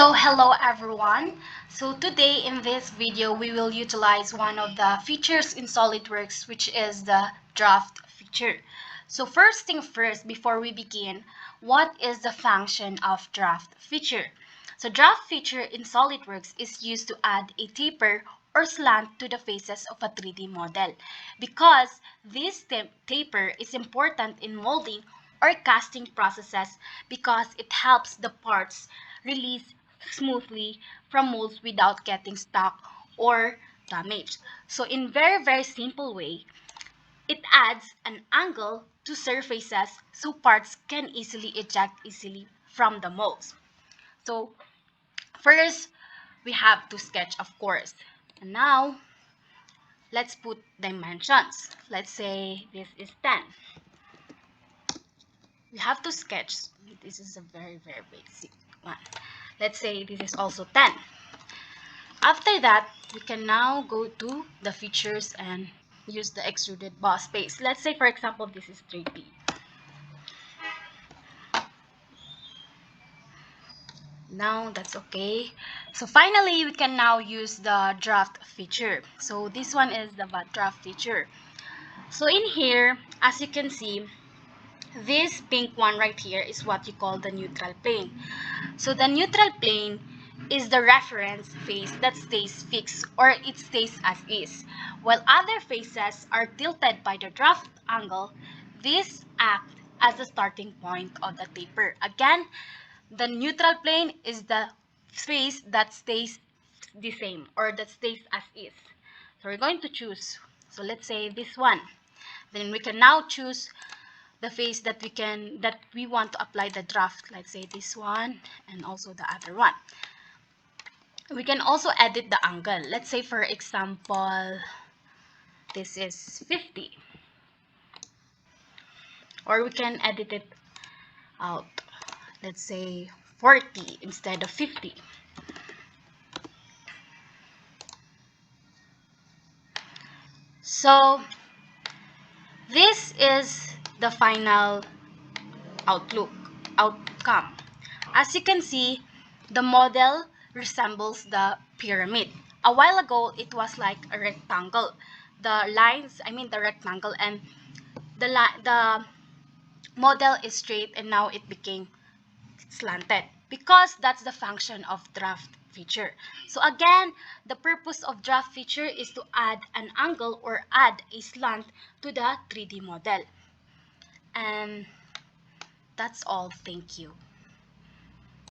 So hello everyone. So today in this video we will utilize one of the features in SOLIDWORKS, which is the draft feature. So first thing first, before we begin, what is the function of draft feature? So draft feature in SOLIDWORKS is used to add a taper or slant to the faces of a 3D model, because this taper is important in molding or casting processes, because it helps the parts release smoothly from molds without getting stuck or damaged. So in very simple way, it adds an angle to surfaces so parts can easily eject easily from the molds. So first, we have to sketch, of course. And now, let's put dimensions. Let's say this is 10. We have to sketch. This is a very basic one. Let's say this is also 10. After that, we can now go to the features and use the extruded boss base. Let's say, for example, this is 3D. Now that's okay. So finally, we can now use the draft feature. So this one is the draft feature. So in here, as you can see, this pink one right here is what you call the neutral plane. So the neutral plane is the reference face that stays fixed, or it stays as is. While other faces are tilted by the draft angle, these act as the starting point of the taper. Again, the neutral plane is the face that stays the same, or that stays as is. So we're going to choose. So let's say this one. Then we can now choose the face that we want to apply the draft. Let's say this one and also the other one. We can also edit the angle. Let's say, for example, this is 50, or we can edit it out. Let's say 40 instead of 50. So this is the final outcome. As you can see, the model resembles the pyramid. A while ago, it was like a rectangle. The lines, the rectangle, and the model is straight, and now it became slanted, because that's the function of draft feature. So again, the purpose of draft feature is to add an angle or add a slant to the 3D model. And that's all. Thank you.